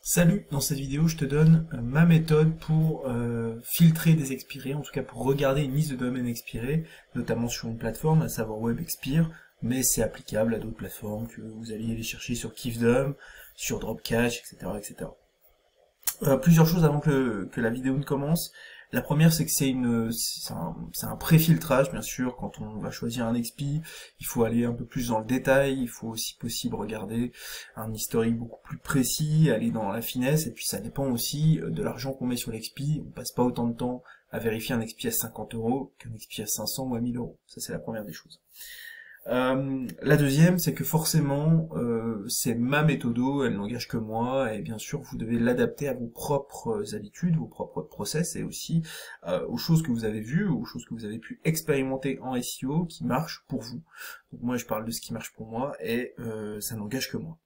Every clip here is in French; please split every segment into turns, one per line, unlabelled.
Salut, dans cette vidéo je te donne ma méthode pour filtrer des expirés, en tout cas pour regarder une liste de domaines expirés, notamment sur une plateforme, à savoir WebExpire, mais c'est applicable à d'autres plateformes que vous alliez aller chercher sur Kifdom, sur Dropcash, etc. etc. Plusieurs choses avant que la vidéo ne commence. La première, c'est que c'est un pré-filtrage, bien sûr. Quand on va choisir un expi, il faut aller un peu plus dans le détail, il faut aussi possible regarder un historique beaucoup plus précis, aller dans la finesse, et puis ça dépend aussi de l'argent qu'on met sur l'expi. On passe pas autant de temps à vérifier un expi à 50 € qu'un expi à 500 ou à 1000 €. Ça, c'est la première des choses. La deuxième, c'est que forcément, c'est ma méthodo, elle n'engage que moi, et bien sûr, vous devez l'adapter à vos propres habitudes, vos propres process, et aussi aux choses que vous avez vues, aux choses que vous avez pu expérimenter en SEO qui marchent pour vous. Donc moi, je parle de ce qui marche pour moi, et ça n'engage que moi.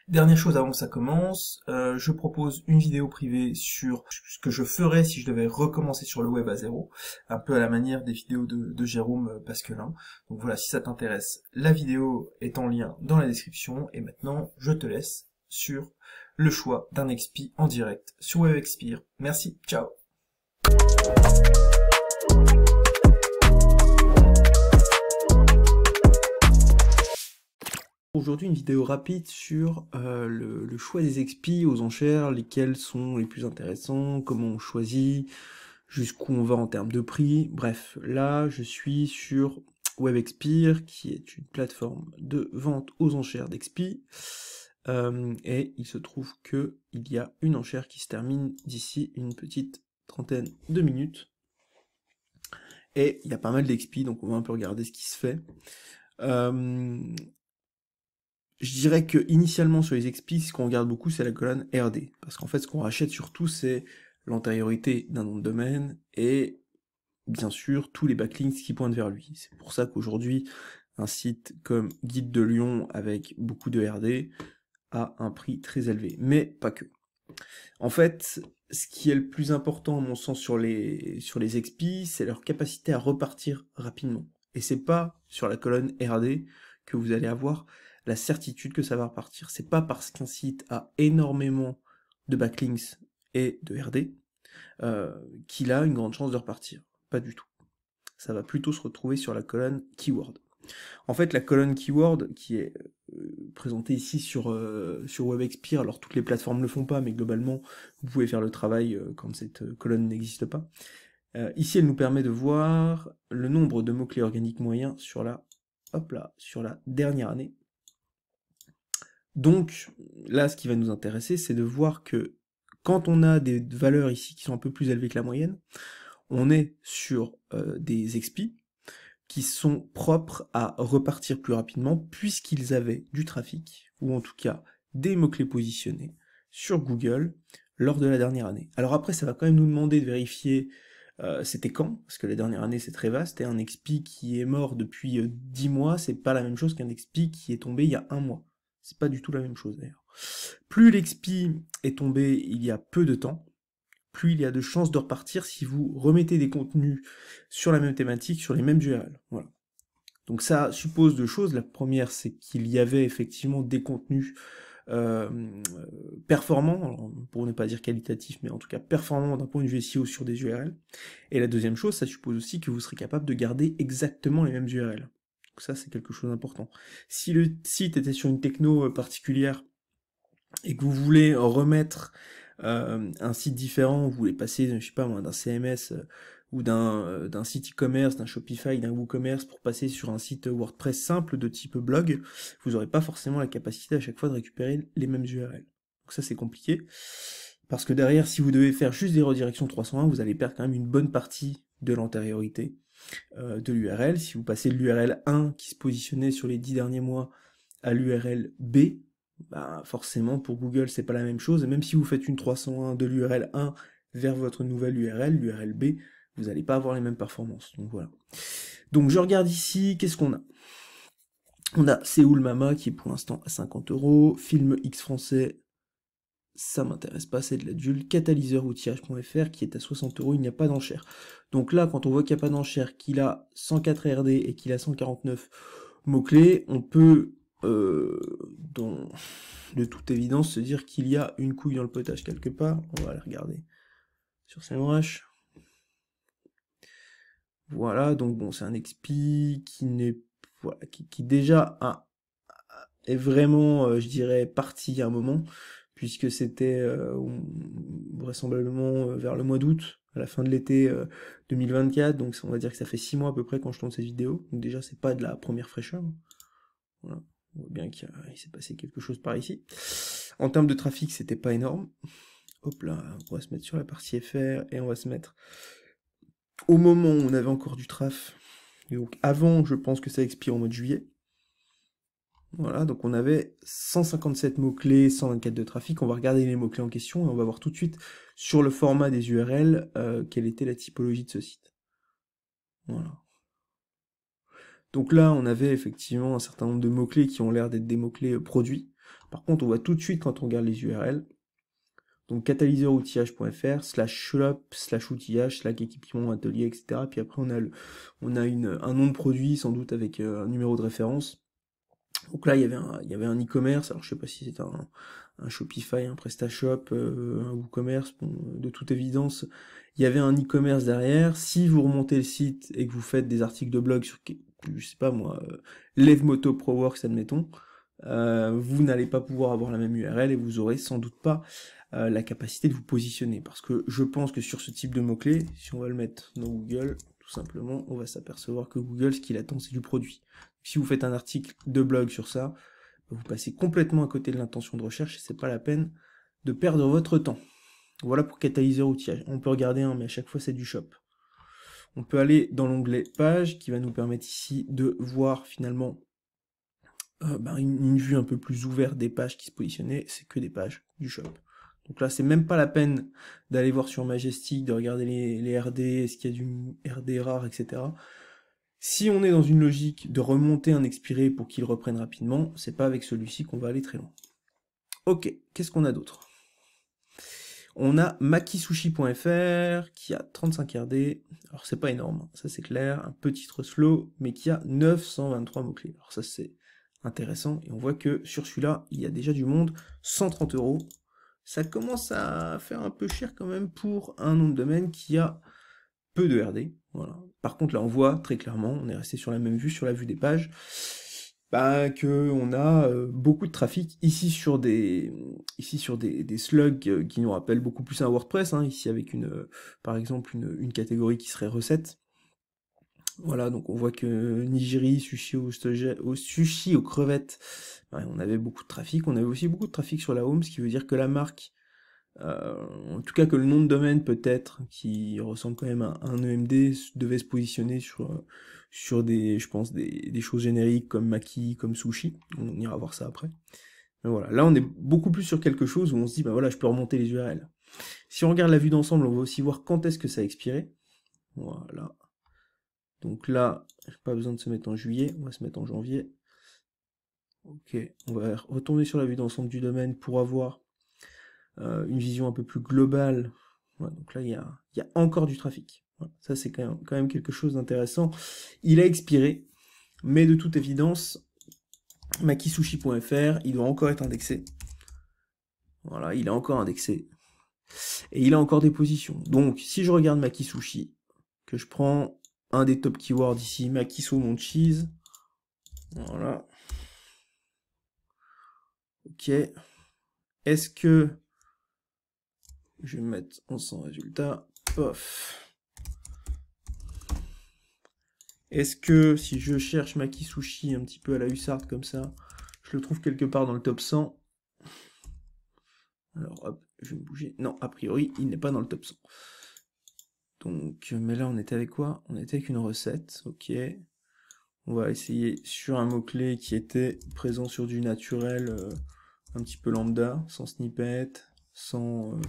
Dernière chose avant que ça commence, je propose une vidéo privée sur ce que je ferais si je devais recommencer sur le web à zéro, un peu à la manière des vidéos de Jérôme Pasquelin. Donc voilà, si ça t'intéresse, la vidéo est en lien dans la description, et maintenant je te laisse sur le choix d'un expi en direct sur WebExpire. Merci, ciao. Aujourd'hui, une vidéo rapide sur le choix des expis aux enchères, lesquels sont les plus intéressants, comment on choisit, jusqu'où on va en termes de prix. Bref, là, je suis sur WebExpire, qui est une plateforme de vente aux enchères d'expi. Et il se trouve que il y a une enchère qui se termine d'ici une petite trentaine de minutes. Et il y a pas mal d'expi, donc on va un peu regarder ce qui se fait. Je dirais que initialement sur les expi, ce qu'on regarde beaucoup, c'est la colonne RD. Parce qu'en fait, ce qu'on rachète surtout, c'est l'antériorité d'un nom de domaine et bien sûr tous les backlinks qui pointent vers lui. C'est pour ça qu'aujourd'hui, un site comme Guide de Lyon avec beaucoup de RD a un prix très élevé. Mais pas que. En fait, ce qui est le plus important, à mon sens, sur les expi, c'est leur capacité à repartir rapidement. Et c'est pas sur la colonne RD que vous allez avoir la certitude que ça va repartir. C'est pas parce qu'un site a énormément de backlinks et de RD qu'il a une grande chance de repartir. Pas du tout. Ça va plutôt se retrouver sur la colonne keyword. En fait, la colonne keyword, qui est présentée ici sur WebExpire, alors toutes les plateformes ne le font pas, mais globalement, vous pouvez faire le travail quand cette colonne n'existe pas. Ici, elle nous permet de voir le nombre de mots-clés organiques moyens sur sur la dernière année. Donc, là, ce qui va nous intéresser, c'est de voir que quand on a des valeurs ici qui sont un peu plus élevées que la moyenne, on est sur des expis qui sont propres à repartir plus rapidement puisqu'ils avaient du trafic, ou en tout cas des mots-clés positionnés sur Google lors de la dernière année. Alors après, ça va quand même nous demander de vérifier c'était quand, parce que la dernière année c'est très vaste, et un expi qui est mort depuis 10 mois, c'est pas la même chose qu'un expi qui est tombé il y a 1 mois. C'est pas du tout la même chose d'ailleurs. Plus l'expi est tombé il y a peu de temps, plus il y a de chances de repartir si vous remettez des contenus sur la même thématique, sur les mêmes URL. Voilà. Donc ça suppose deux choses. La première, c'est qu'il y avait effectivement des contenus performants, alors, pour ne pas dire qualitatifs, mais en tout cas performants d'un point de vue SEO sur des URL. Et la deuxième chose, ça suppose aussi que vous serez capable de garder exactement les mêmes URL. Donc ça, c'est quelque chose d'important. Si le site était sur une techno particulière et que vous voulez remettre un site différent, vous voulez passer, je sais pas moi, d'un CMS ou d'un site e-commerce, d'un Shopify, d'un WooCommerce pour passer sur un site WordPress simple de type blog, vous n'aurez pas forcément la capacité à chaque fois de récupérer les mêmes URL. Donc ça c'est compliqué, parce que derrière, si vous devez faire juste des redirections 301, vous allez perdre quand même une bonne partie de l'antériorité de l'URL. Si vous passez de l'URL 1 qui se positionnait sur les 10 derniers mois à l'URL B, bah forcément pour Google c'est pas la même chose, et même si vous faites une 301 de l'URL 1 vers votre nouvelle URL, l'URL B, vous n'allez pas avoir les mêmes performances. Donc voilà. Donc je regarde ici, qu'est-ce qu'on a? On a Séoul Mama qui est pour l'instant à 50 €, Film X français, ça m'intéresse pas, c'est de l'adulte, catalyseur-outillage.fr qui est à 60 €, il n'y a pas d'enchère. Donc là, quand on voit qu'il n'y a pas d'enchère, qu'il a 104 RD et qu'il a 149 mots-clés, on peut
de toute évidence se dire qu'il y a une couille dans le potage quelque part. On va aller regarder sur SEMrush. Voilà, donc bon, c'est un XP qui n'est, voilà, qui déjà est vraiment, je dirais, parti il y a un moment, puisque c'était vraisemblablement vers le mois d'août, à la fin de l'été 2024, donc on va dire que ça fait 6 mois à peu près quand je tourne cette vidéo, donc déjà c'est pas de la première fraîcheur. Voilà. On voit bien qu'il s'est passé quelque chose par ici. En termes de trafic, c'était pas énorme. Hop là, on va se mettre sur la partie FR et on va se mettre au moment où on avait encore du traf. Et donc avant, je pense que ça expire au mois de juillet. Voilà, donc on avait 157 mots-clés, 124 de trafic. On va regarder les mots-clés en question et on va voir tout de suite sur le format des URL quelle était la typologie de ce site. Voilà. Donc là, on avait effectivement un certain nombre de mots-clés qui ont l'air d'être des mots-clés produits. Par contre, on voit tout de suite quand on regarde les URL, donc catalyseroutillage.fr, /shop, /outillage, /équipement, atelier, etc. Puis après, on a un nom de produit, sans doute avec un numéro de référence. Donc là, il y avait un e-commerce, alors je sais pas si c'est un Shopify, un PrestaShop, un WooCommerce, bon, de toute évidence, il y avait un e-commerce derrière. Si vous remontez le site et que vous faites des articles de blog sur, je sais pas moi, Lev Moto Pro Works, admettons, vous n'allez pas pouvoir avoir la même URL et vous aurez sans doute pas la capacité de vous positionner. Parce que je pense que sur ce type de mots-clés, si on va le mettre dans Google, tout simplement, on va s'apercevoir que Google, ce qu'il attend, c'est du produit. Si vous faites un article de blog sur ça, vous passez complètement à côté de l'intention de recherche et c'est pas la peine de perdre votre temps. Voilà pour catalyseur outillage. On peut regarder un, mais à chaque fois c'est du shop. On peut aller dans l'onglet page qui va nous permettre ici de voir finalement une vue un peu plus ouverte des pages qui se positionnaient. C'est que des pages du shop. Donc là, c'est même pas la peine d'aller voir sur Majestic, de regarder les RD, est-ce qu'il y a du RD rare, etc. Si on est dans une logique de remonter un expiré pour qu'il reprenne rapidement, c'est pas avec celui-ci qu'on va aller très loin. Ok, qu'est-ce qu'on a d'autre? On a makisushi.fr qui a 35 RD, alors c'est pas énorme, ça c'est clair, un petit slow, mais qui a 923 mots-clés. Alors ça c'est intéressant, et on voit que sur celui-là, il y a déjà du monde, 130 €. Ça commence à faire un peu cher quand même pour un nom de domaine qui a peu de RD. Voilà. Par contre, là, on voit très clairement, on est resté sur la même vue, sur la vue des pages, que on a beaucoup de trafic ici sur des slugs qui nous rappellent beaucoup plus un WordPress, hein, ici avec par exemple une catégorie qui serait recettes. Voilà, donc on voit que nigiri, sushi sushi aux crevettes, ouais, on avait beaucoup de trafic. On avait aussi beaucoup de trafic sur la home, ce qui veut dire que la marque, en tout cas que le nom de domaine peut-être, qui ressemble quand même à un EMD, devait se positionner sur des, je pense, des choses génériques comme maki, comme sushi. On ira voir ça après. Mais voilà, là on est beaucoup plus sur quelque chose où on se dit, bah voilà, je peux remonter les URL. Si on regarde la vue d'ensemble, on va aussi voir quand est-ce que ça a expiré. Voilà. Donc là, pas besoin de se mettre en juillet, on va se mettre en janvier. Ok, on va retourner sur la vue d'ensemble du domaine pour avoir une vision un peu plus globale. Voilà, donc là, il y a encore du trafic. Voilà, ça, c'est quand même quelque chose d'intéressant. Il a expiré, mais de toute évidence, makisushi.fr, il doit encore être indexé. Voilà, il est encore indexé. Et il a encore des positions. Donc, si je regarde Makisushi, que je prends un des top keywords ici, Makiso mon cheese. Voilà. Ok. Est-ce que je vais me mettre en sans résultat. Pof. Est-ce que si je cherche Maki Sushi un petit peu à la hussarde comme ça, je le trouve quelque part dans le top 100? Alors hop, je vais me bouger. Non, a priori, il n'est pas dans le top 100. Donc, mais là on était avec quoi? On était avec une recette, ok. On va essayer sur un mot-clé qui était présent sur du naturel, un petit peu lambda, sans snippet, sans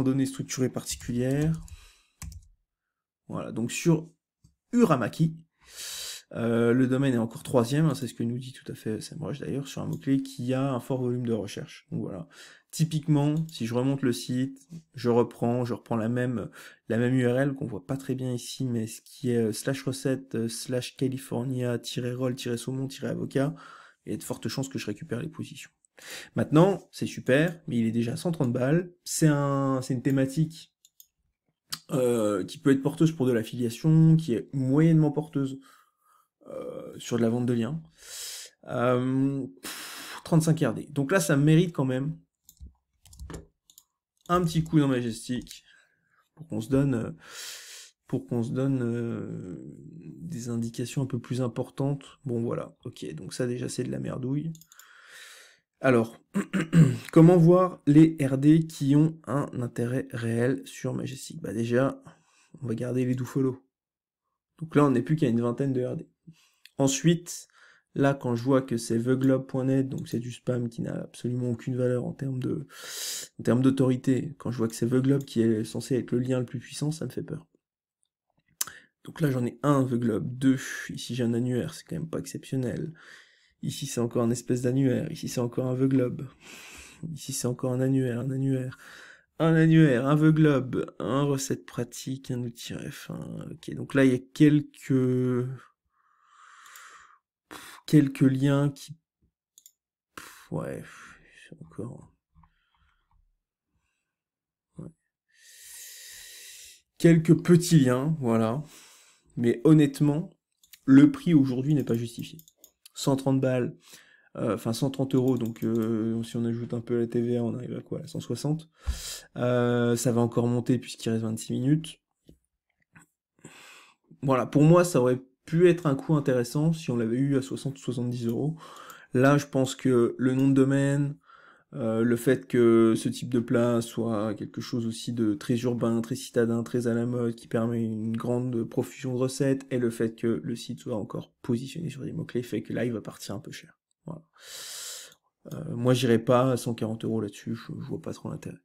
données structurées particulières. Voilà, donc sur Uramaki, le domaine est encore 3e, hein, c'est ce que nous dit tout à fait SEMrush d'ailleurs, sur un mot-clé qui a un fort volume de recherche. Donc voilà. Typiquement, si je remonte le site, je reprends la même URL qu'on voit pas très bien ici, mais ce qui est /recette /california-roll-saumon-avocat, il y a de fortes chances que je récupère les positions. Maintenant, c'est super, mais il est déjà à 130 balles, c'est une thématique qui peut être porteuse pour de l'affiliation, qui est moyennement porteuse sur de la vente de liens. 35 RD. Donc là, ça mérite quand même un petit coup dans Majestic pour qu'on se donne des indications un peu plus importantes. Bon voilà, ok, donc ça déjà c'est de la merdouille. Alors, comment voir les RD qui ont un intérêt réel sur Majestic? Bah déjà, on va garder les do-follow. Donc là, on n'est plus qu'à une vingtaine de RD. Ensuite, là, quand je vois que c'est theglobe.net, donc c'est du spam qui n'a absolument aucune valeur en termes d'autorité, quand je vois que c'est The Globe qui est censé être le lien le plus puissant, ça me fait peur. Donc là, j'en ai un The Globe, 2, ici j'ai un annuaire, c'est quand même pas exceptionnel. Ici, c'est encore un espèce d'annuaire, ici c'est encore un The Globe. Ici, c'est encore un annuaire, un The Globe, un recette pratique, un outil F1. Ok, donc là, il y a quelques liens qui... Ouais, c'est encore... Ouais. Quelques petits liens, voilà. Mais honnêtement, le prix aujourd'hui n'est pas justifié. 130 balles, enfin 130 euros, donc si on ajoute un peu la TVA, on arrive à quoi, à 160. Ça va encore monter puisqu'il reste 26 minutes. Voilà, pour moi, ça aurait pu être un coût intéressant si on l'avait eu à 60 ou 70 euros. Là, je pense que le nom de domaine, le fait que ce type de plat soit quelque chose aussi de très urbain, très citadin, très à la mode, qui permet une grande profusion de recettes, et le fait que le site soit encore positionné sur des mots-clés, fait que là, il va partir un peu cher. Voilà. Moi, j'irai pas à 140 euros là-dessus, je vois pas trop l'intérêt.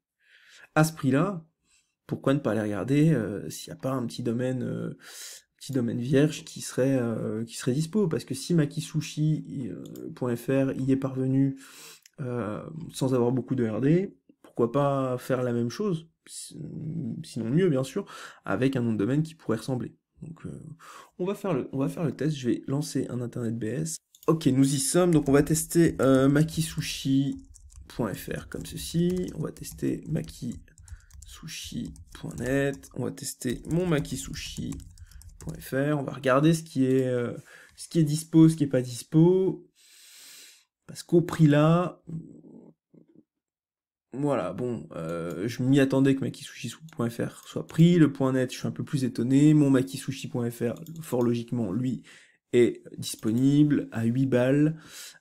À ce prix-là, pourquoi ne pas aller regarder s'il n'y a pas un petit domaine vierge qui serait dispo, parce que si makisushi.fr y est parvenu sans avoir beaucoup de RD, pourquoi pas faire la même chose, sinon mieux bien sûr, avec un nom de domaine qui pourrait ressembler. Donc on va faire le test, je vais lancer un internet BS. Ok, nous y sommes, donc on va tester makisushi.fr comme ceci, on va tester makisushi.net, on va tester mon makisushi.fr, on va regarder ce qui est dispo, ce qui est pas dispo, parce qu'au prix là, voilà, bon, je m'y attendais que makisushi.fr soit pris, le .net, je suis un peu plus étonné, mon makisushi.fr, fort logiquement, lui, est disponible à 8 balles.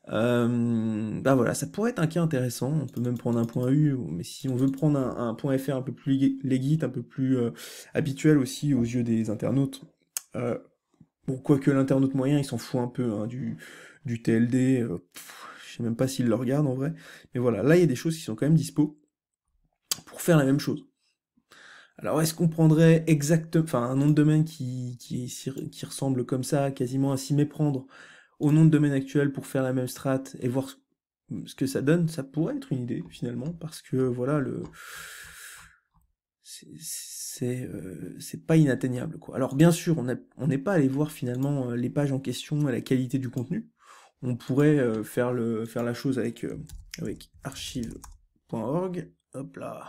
Bah voilà, ça pourrait être un cas intéressant, on peut même prendre un .u, mais si on veut prendre un .fr un peu plus legit, un peu plus habituel aussi aux yeux des internautes, bon, quoique l'internaute moyen, il s'en fout un peu hein, du TLD, je sais même pas s'il le regarde en vrai, mais voilà, là il y a des choses qui sont quand même dispo pour faire la même chose. Alors est-ce qu'on prendrait un nom de domaine qui ressemble comme ça, quasiment à s'y méprendre au nom de domaine actuel pour faire la même strat et voir ce que ça donne? Ça pourrait être une idée finalement, parce que voilà, c'est pas inatteignable quoi. Alors bien sûr, on n'est pas allé voir finalement les pages en question et la qualité du contenu. On pourrait faire la chose avec archive.org. Hop là.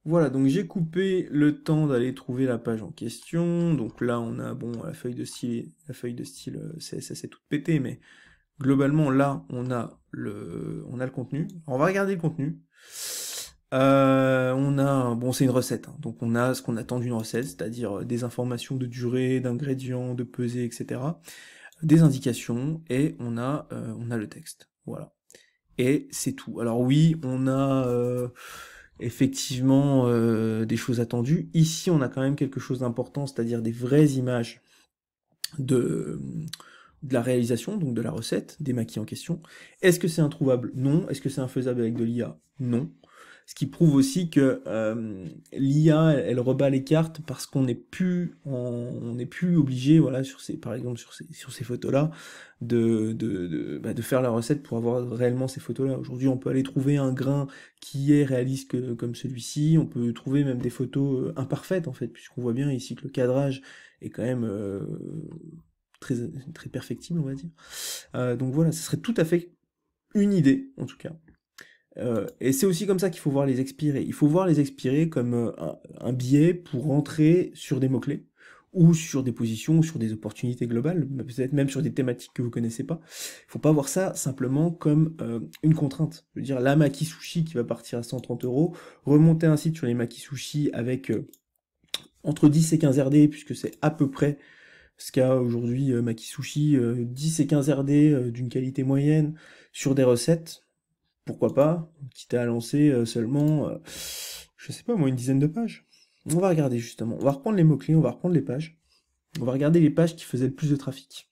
Voilà, donc j'ai coupé le temps d'aller trouver la page en question. Donc là, on a bon la feuille de style CSS est toute pétée, mais globalement là, on a le contenu. Alors, on va regarder le contenu. Bon, c'est une recette, hein. Donc on a ce qu'on attend d'une recette, c'est-à-dire des informations de durée, d'ingrédients, de pesée, etc. Des indications, et on a le texte. Voilà. Et c'est tout. Alors oui, on a effectivement des choses attendues. Ici, on a quand même quelque chose d'important, c'est-à-dire des vraies images de la réalisation, donc de la recette, des maquis en question. Est-ce que c'est introuvable? Non. Est-ce que c'est infaisable avec de l'IA? Non. Ce qui prouve aussi que l'IA, elle rebat les cartes parce qu'on n'est plus obligé, voilà, par exemple sur ces photos-là, de faire la recette pour avoir réellement ces photos-là. Aujourd'hui, on peut aller trouver un grain qui est réaliste comme celui-ci. On peut trouver même des photos imparfaites en fait, puisqu'on voit bien ici que le cadrage est quand même très, très perfectible, on va dire. Donc voilà, ce serait tout à fait une idée, en tout cas. Et c'est aussi comme ça qu'il faut voir les expirés. Il faut voir les expirés comme un biais pour rentrer sur des mots-clés, ou sur des positions, ou sur des opportunités globales, peut-être même sur des thématiques que vous connaissez pas. Il faut pas voir ça simplement comme une contrainte. Je veux dire, la Maki Sushi qui va partir à 130 €, remonter un site sur les Maki Sushi avec entre 10 et 15 RD, puisque c'est à peu près ce qu'a aujourd'hui Maki Sushi, 10 et 15 RD d'une qualité moyenne sur des recettes. Pourquoi pas, quitte à lancer seulement, je sais pas moi, une dizaine de pages. On va regarder justement, on va reprendre les mots-clés, on va reprendre les pages, on va regarder les pages qui faisaient le plus de trafic.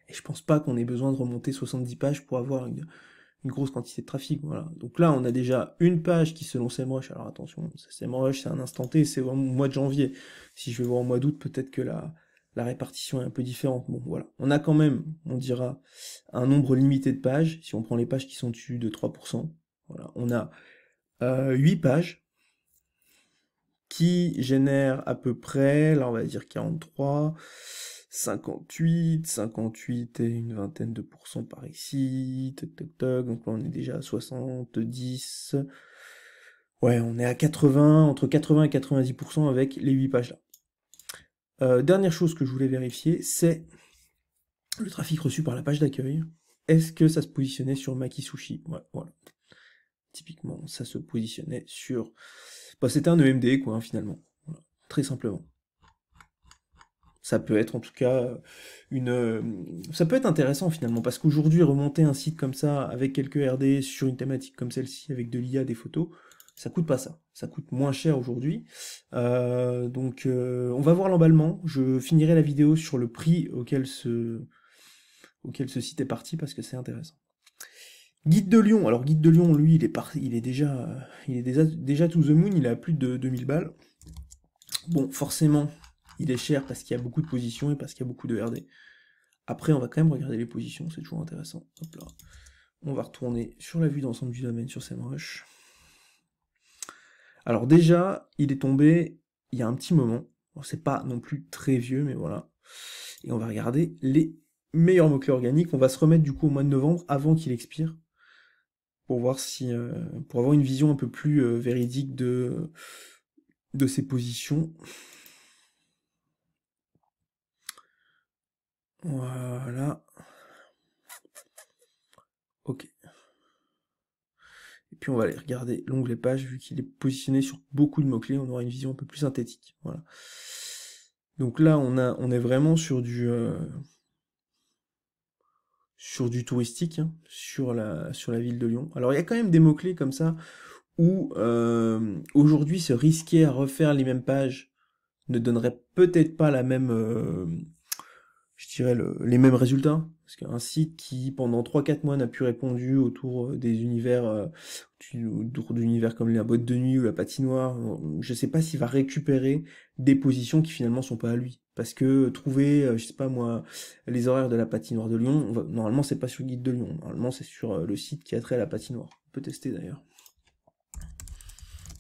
Et je pense pas qu'on ait besoin de remonter 70 pages pour avoir une grosse quantité de trafic, voilà. Donc là, on a déjà une page qui, selon SEMrush, alors attention, SEMrush, c'est un instant T, c'est au mois de janvier. Si je vais voir au mois d'août, peut-être que la répartition est un peu différente. Bon, voilà. On a quand même, on dira, un nombre limité de pages, si on prend les pages qui sont dessus de 3%. Voilà. On a 8 pages qui génèrent à peu près, là on va dire 43, 58 et une vingtaine de pourcents par ici, toc toc toc, donc là on est déjà à 70, ouais on est à 80, entre 80 et 90% avec les 8 pages là. Dernière chose que je voulais vérifier, c'est le trafic reçu par la page d'accueil. Est-ce que ça se positionnait sur Maki Sushi? Ouais, voilà. Typiquement, ça se positionnait sur... Bah, c'était un EMD, quoi, hein, finalement. Voilà. Très simplement. Ça peut être, en tout cas, ça peut être intéressant, finalement, parce qu'aujourd'hui, remonter un site comme ça, avec quelques RD, sur une thématique comme celle-ci, avec de l'IA, des photos, ça coûte pas ça. Ça coûte moins cher aujourd'hui. Donc, on va voir l'emballement. Je finirai la vidéo sur le prix auquel ce site est parti, parce que c'est intéressant. Guide de Lyon, alors Guide de Lyon, lui, il est déjà to the moon, il est à plus de 2000 balles. Bon, forcément, il est cher parce qu'il y a beaucoup de positions et parce qu'il y a beaucoup de RD. Après, on va quand même regarder les positions, c'est toujours intéressant. Hop là. On va retourner sur la vue d'ensemble du domaine sur SEMrush. Alors déjà, il est tombé il y a un petit moment. Bon, c'est pas non plus très vieux, mais voilà. Et on va regarder les meilleurs mots-clés organiques. On va se remettre du coup au mois de novembre, avant qu'il expire, pour voir si, pour avoir une vision un peu plus véridique de ces positions. Voilà. Ok. Et puis on va aller regarder l'onglet page, vu qu'il est positionné sur beaucoup de mots-clés, on aura une vision un peu plus synthétique. Voilà. Donc là, on est vraiment sur du touristique, hein, sur la ville de Lyon. Alors il y a quand même des mots-clés comme ça, où aujourd'hui se risquer à refaire les mêmes pages ne donnerait peut-être pas la même, je dirais, les mêmes résultats. Parce qu'un site qui, pendant 3-4 mois, n'a plus répondu autour des univers, autour d'univers comme la boîte de nuit ou la patinoire, je sais pas s'il va récupérer des positions qui finalement sont pas à lui. Parce que trouver, je sais pas moi, les horaires de la patinoire de Lyon, normalement c'est pas sur le guide de Lyon, normalement c'est sur le site qui a trait à la patinoire. On peut tester d'ailleurs.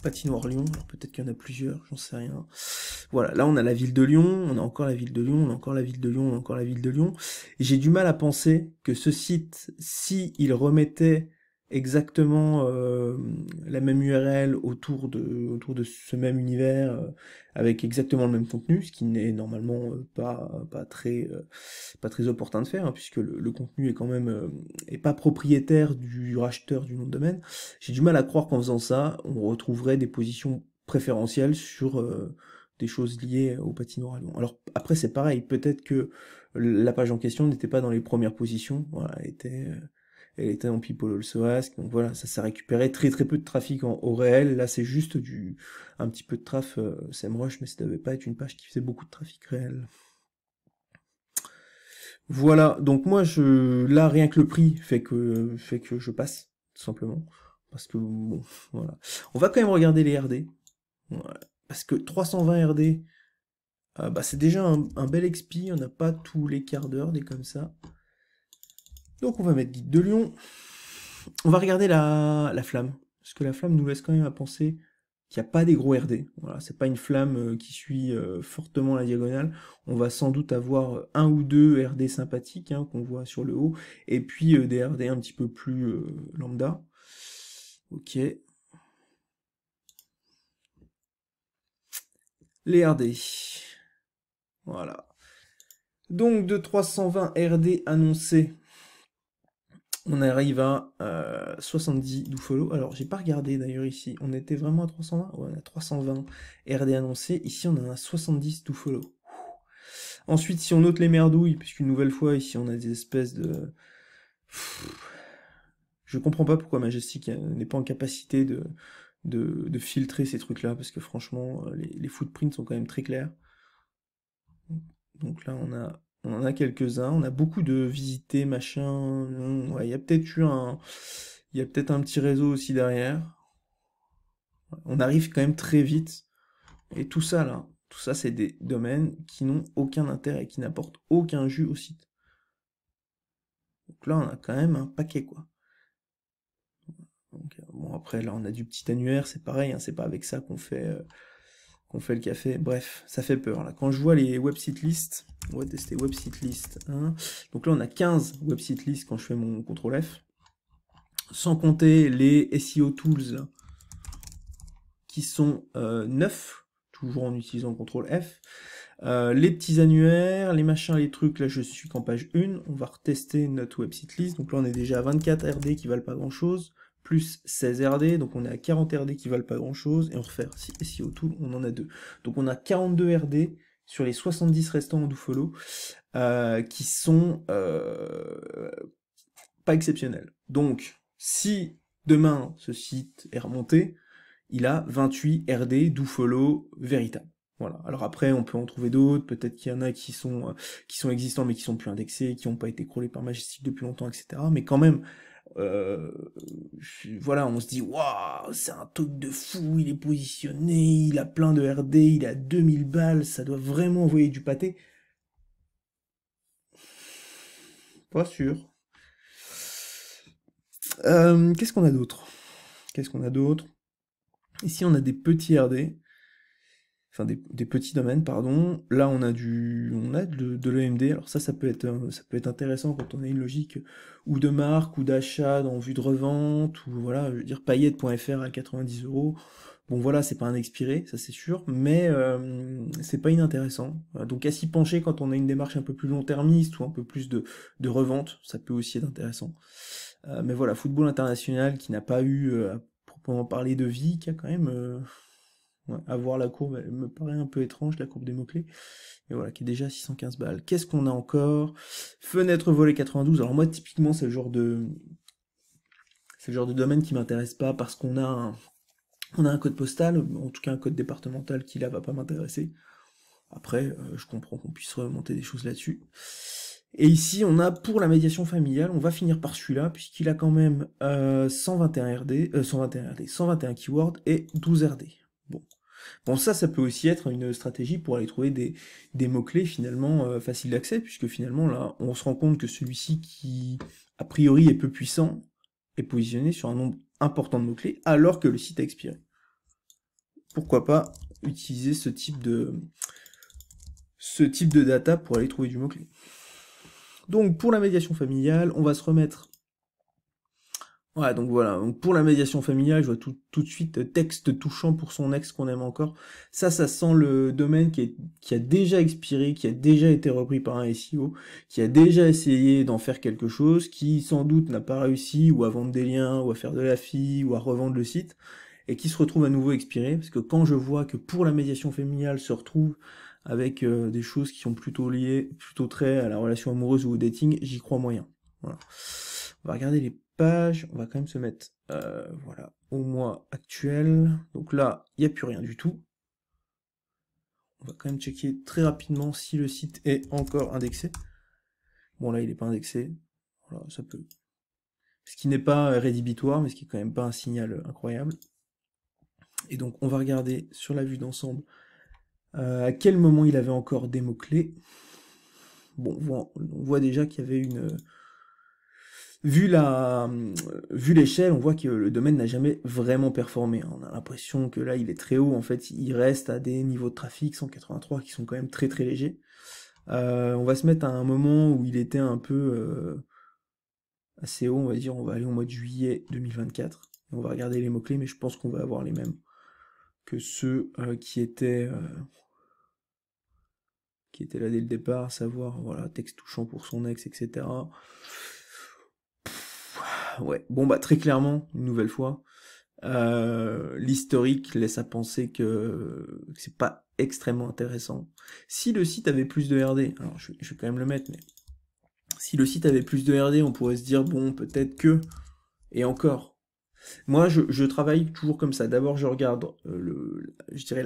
Patinoire Lyon, alors peut-être qu'il y en a plusieurs, j'en sais rien. Voilà, là on a la ville de Lyon, on a encore la ville de Lyon, on a encore la ville de Lyon, on a encore la ville de Lyon. Et j'ai du mal à penser que ce site, si il remettait exactement la même URL autour de ce même univers, avec exactement le même contenu, ce qui n'est normalement pas très opportun de faire, hein, puisque le contenu est quand même est pas propriétaire du racheteur du nom de domaine. J'ai du mal à croire qu'en faisant ça, on retrouverait des positions préférentielles sur des choses liées au patinoire à Lyon. Alors après c'est pareil, peut-être que la page en question n'était pas dans les premières positions, voilà, elle était en people also ask, donc voilà, ça récupérait très peu de trafic au réel. Là c'est juste un petit peu de traf SEMrush, mais ça devait pas être une page qui faisait beaucoup de trafic réel. Voilà, donc moi là rien que le prix fait que je passe, tout simplement. Parce que bon, voilà. On va quand même regarder les RD. Voilà. Parce que 320 RD, bah c'est déjà un bel XP, on n'a pas tous les quarts d'heure des comme ça. Donc on va mettre guide de Lyon. On va regarder la flamme. Parce que la flamme nous laisse quand même à penser qu'il n'y a pas des gros RD. Voilà, c'est pas une flamme qui suit fortement la diagonale. On va sans doute avoir un ou deux RD sympathiques hein, qu'on voit sur le haut, et puis des RD un petit peu plus lambda. Ok. Les RD. Voilà. Donc de 320 RD annoncés, on arrive à 70 do follow. Alors j'ai pas regardé d'ailleurs ici, on était vraiment à 320? Ouais, on a 320 RD annoncés, ici on en a 70 do follow. Ensuite si on note les merdouilles, puisqu'une nouvelle fois ici on a des espèces de... Je comprends pas pourquoi Majestic n'est pas en capacité de filtrer ces trucs-là, parce que franchement les footprints sont quand même très clairs. Donc là on en a quelques-uns, on a beaucoup de visités, machin, ouais, il y a peut-être eu un... Il y a peut-être un petit réseau aussi derrière. On arrive quand même très vite. Et tout ça là, tout ça c'est des domaines qui n'ont aucun intérêt, qui n'apportent aucun jus au site. Donc là on a quand même un paquet quoi. Donc, bon après là on a du petit annuaire, c'est pareil, hein, c'est pas avec ça qu'on fait le café. Bref, ça fait peur là. Quand je vois les website list, on va tester website list. Hein. Donc là on a 15 website list quand je fais mon CTRL F. Sans compter les SEO tools là, qui sont 9, toujours en utilisant CTRL F. Les petits annuaires, les machins, les trucs, là je suis qu'en page 1, on va retester notre website list, donc là on est déjà à 24 RD qui valent pas grand chose, plus 16 RD, donc on est à 40 RD qui valent pas grand chose, et on refait SEO Tool, on en a 2. Donc on a 42 RD sur les 70 restants en dofollow, qui sont pas exceptionnels. Donc, si demain ce site est remonté, il a 28 RD dofollow véritable. Voilà. Alors après, on peut en trouver d'autres, peut-être qu'il y en a qui sont existants mais qui sont plus indexés, qui n'ont pas été crawlés par Majestic depuis longtemps, etc. Mais quand même, voilà, on se dit, waouh, c'est un truc de fou, il est positionné, il a plein de RD, il a 2000 balles, ça doit vraiment envoyer du pâté. Pas sûr. Qu'est-ce qu'on a d'autre? Ici, on a des petits RD. Enfin, des petits domaines, pardon. Là, on a de l'EMD. Alors ça peut être intéressant quand on a une logique ou de marque ou d'achat en vue de revente, ou voilà, je veux dire, paillette.fr à 90 €. Bon, voilà, c'est pas un expiré, ça c'est sûr, mais c'est pas inintéressant. Donc à s'y pencher quand on a une démarche un peu plus long-termiste ou un peu plus de revente, ça peut aussi être intéressant. Mais voilà, football international qui n'a pas eu, à proprement parler, de vie, qui a quand même... ouais, avoir la courbe, elle me paraît un peu étrange, la courbe des mots-clés. Et voilà, qui est déjà à 615 balles. Qu'est-ce qu'on a encore? Fenêtre volée 92. Alors moi, typiquement, c'est le genre de domaine qui m'intéresse pas parce on a un code postal, en tout cas un code départemental qui là va pas m'intéresser. Après, je comprends qu'on puisse remonter des choses là-dessus. Et ici, on a pour la médiation familiale, on va finir par celui-là, puisqu'il a quand même 121 RD, 121 keywords et 12 RD. Bon, ça peut aussi être une stratégie pour aller trouver des mots-clés finalement faciles d'accès, puisque finalement là, on se rend compte que celui-ci qui, a priori, est peu puissant, est positionné sur un nombre important de mots-clés, alors que le site a expiré. Pourquoi pas utiliser ce type de data pour aller trouver du mot-clé. Donc pour la médiation familiale, on va se remettre... Ouais, donc voilà, donc pour la médiation familiale, je vois tout de suite texte touchant pour son ex qu'on aime encore. Ça sent le domaine qui a déjà expiré, qui a déjà été repris par un SEO, qui a déjà essayé d'en faire quelque chose, qui sans doute n'a pas réussi, ou à vendre des liens, ou à faire de la FI, ou à revendre le site, et qui se retrouve à nouveau expiré, parce que quand je vois que pour la médiation familiale se retrouve avec des choses qui sont plutôt liées, plutôt trait à la relation amoureuse ou au dating, j'y crois moyen. Voilà. On va regarder les pages, on va quand même se mettre voilà, au mois actuel. Donc là, il n'y a plus rien du tout. On va quand même checker très rapidement si le site est encore indexé. Bon là, il n'est pas indexé. Voilà, ça peut. Ce qui n'est pas rédhibitoire, mais ce qui est quand même pas un signal incroyable. Et donc, on va regarder sur la vue d'ensemble à quel moment il avait encore des mots-clés. Bon, on voit déjà qu'il y avait Vu l'échelle, on voit que le domaine n'a jamais vraiment performé. On a l'impression que là, il est très haut. En fait, il reste à des niveaux de trafic 183 qui sont quand même très très légers. On va se mettre à un moment où il était un peu assez haut, on va dire. On va aller au mois de juillet 2024. On va regarder les mots-clés, mais je pense qu'on va avoir les mêmes que ceux qui étaient là dès le départ, à savoir, voilà, texte touchant pour son ex, etc. Ouais, bon bah très clairement, une nouvelle fois, l'historique laisse à penser que c'est pas extrêmement intéressant. Si le site avait plus de RD, alors je vais quand même le mettre, mais si le site avait plus de RD, on pourrait se dire bon peut-être que, et encore. Moi je travaille toujours comme ça. D'abord je regarde je dirais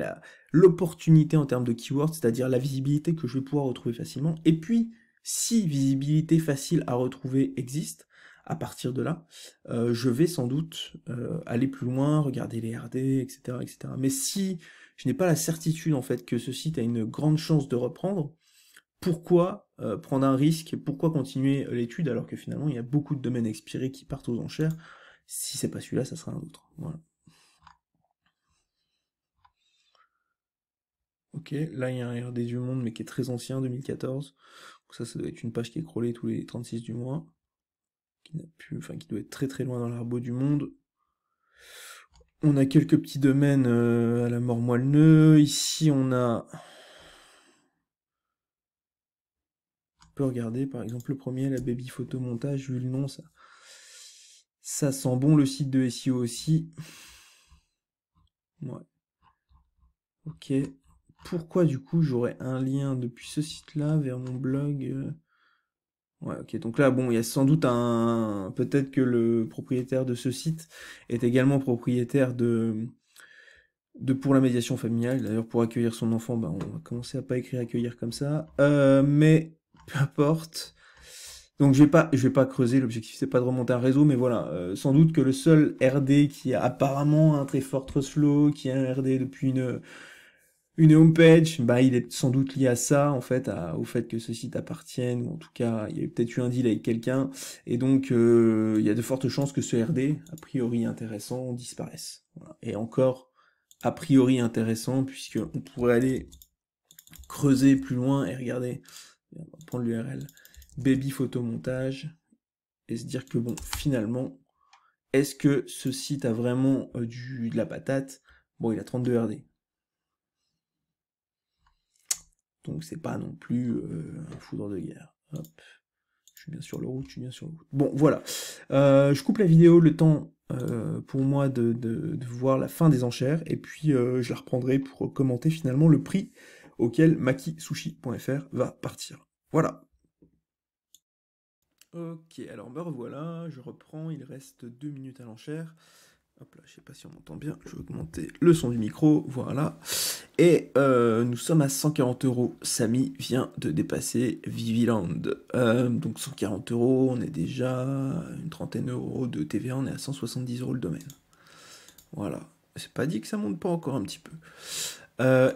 l'opportunité en termes de keywords, c'est-à-dire la visibilité que je vais pouvoir retrouver facilement. Et puis si visibilité facile à retrouver existe, à partir de là, je vais sans doute aller plus loin, regarder les RD, etc., etc. Mais si je n'ai pas la certitude en fait que ce site a une grande chance de reprendre, pourquoi prendre un risque? Pourquoi continuer l'étude alors que finalement il y a beaucoup de domaines expirés qui partent aux enchères? Si c'est pas celui-là, ça sera un autre. Voilà. Ok, là il y a un RD du monde mais qui est très ancien, 2014. Donc ça doit être une page qui est crawlée tous les 36 du mois. Qui doit être très très loin dans l'arbre du monde. On a quelques petits domaines à la mort moelle-neu. Ici on a... On peut regarder par exemple le premier, la baby photomontage, vu le nom, ça sent bon, le site de SEO aussi. Ouais. Ok. Pourquoi du coup j'aurais un lien depuis ce site-là vers mon blog Ouais, ok. Donc là, bon, il y a sans doute peut-être que le propriétaire de ce site est également propriétaire de pour la médiation familiale. D'ailleurs, pour accueillir son enfant, on va commencer à pas écrire accueillir comme ça. Mais peu importe. Donc je vais pas creuser. L'objectif c'est pas de remonter un réseau, mais voilà. Sans doute que le seul RD qui a apparemment un très fort trust flow, qui a un RD depuis une homepage, bah il est sans doute lié à ça, en fait, au fait que ce site appartienne, ou en tout cas, il y a peut-être eu un deal avec quelqu'un, et donc il y a de fortes chances que ce RD, a priori intéressant, disparaisse. Voilà. Et encore, a priori intéressant, puisqu'on pourrait aller creuser plus loin et regarder, on va prendre l'URL, baby photomontage, et se dire que bon, finalement, est-ce que ce site a vraiment de la patate? Bon, il a 32 RD. Donc c'est pas non plus un foudre de guerre. Hop. Je suis bien sur le route, je suis bien sur le route. Bon, voilà. Je coupe la vidéo le temps pour moi de voir la fin des enchères, et puis je la reprendrai pour commenter finalement le prix auquel makisushi.fr va partir. Voilà. Ok, alors me revoilà, je reprends, il reste 2 minutes à l'enchère. Hop là, je sais pas si on m'entend bien, je vais augmenter le son du micro, voilà. Et nous sommes à 140 €. Samy vient de dépasser Viviland. Donc 140 €, on est déjà à une trentaine d'euros de TVA, on est à 170 € le domaine. Voilà. C'est pas dit que ça monte pas encore un petit peu.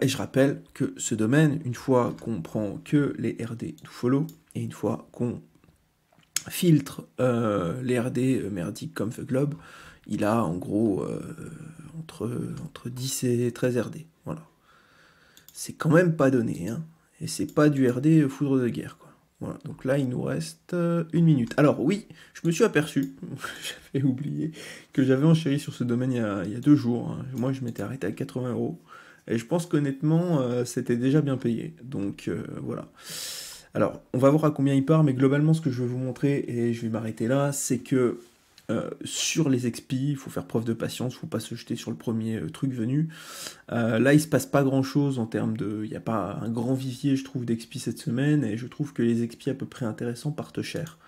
Et je rappelle que ce domaine, une fois qu'on prend que les RD to follow, et une fois qu'on filtre les RD merdiques comme The Globe, il a en gros entre 10 et 13 RD. Voilà. C'est quand même pas donné, hein. Et c'est pas du RD foudre de guerre, quoi. Voilà, donc là, il nous reste 1 minute. Alors oui, je me suis aperçu, j'avais oublié, que j'avais enchéri sur ce domaine il y a 2 jours. Hein. Moi, je m'étais arrêté à 80 €. Et je pense qu'honnêtement, c'était déjà bien payé. Donc voilà. Alors, on va voir à combien il part, mais globalement, ce que je veux vous montrer, et je vais m'arrêter là, c'est que sur les expi, il faut faire preuve de patience, il ne faut pas se jeter sur le premier truc venu. Là, il se passe pas grand-chose en termes de... Il n'y a pas un grand vivier, je trouve, d'expi cette semaine, et je trouve que les expi à peu près intéressants partent cher.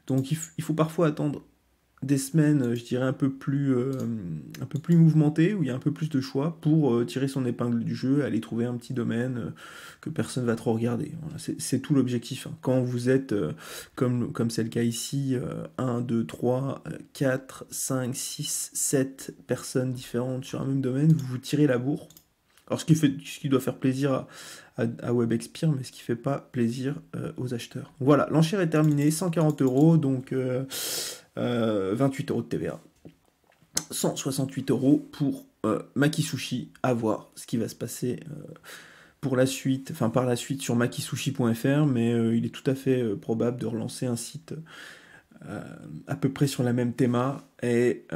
Donc il faut parfois attendre des semaines, je dirais, un peu plus mouvementées, où il y a un peu plus de choix, pour tirer son épingle du jeu, aller trouver un petit domaine que personne va trop regarder. Voilà, c'est tout l'objectif. Hein. Quand vous êtes, comme c'est le cas ici, 1, 2, 3, 4, 5, 6, 7 personnes différentes sur un même domaine, vous vous tirez la bourre, Alors ce qui doit faire plaisir à WebExpire, mais ce qui fait pas plaisir aux acheteurs. Voilà, l'enchère est terminée, 140 €, donc 28 € de TVA. 168 € pour Makisushi, à voir ce qui va se passer pour la suite, enfin par la suite sur makisushi.fr, mais il est tout à fait probable de relancer un site à peu près sur la même théma et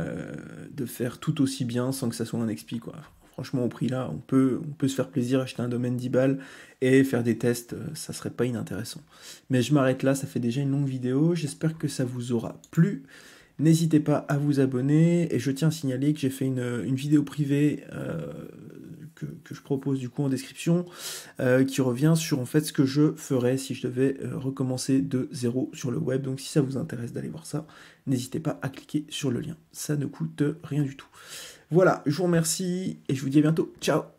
de faire tout aussi bien sans que ça soit un expi, quoi. Franchement, au prix là, on peut se faire plaisir, acheter un domaine 10 balles et faire des tests, ça serait pas inintéressant. Mais je m'arrête là, ça fait déjà une longue vidéo, j'espère que ça vous aura plu. N'hésitez pas à vous abonner, et je tiens à signaler que j'ai fait une vidéo privée que je propose du coup en description, qui revient sur en fait ce que je ferais si je devais recommencer de zéro sur le web. Donc si ça vous intéresse d'aller voir ça, n'hésitez pas à cliquer sur le lien, ça ne coûte rien du tout. Voilà, je vous remercie et je vous dis à bientôt, ciao.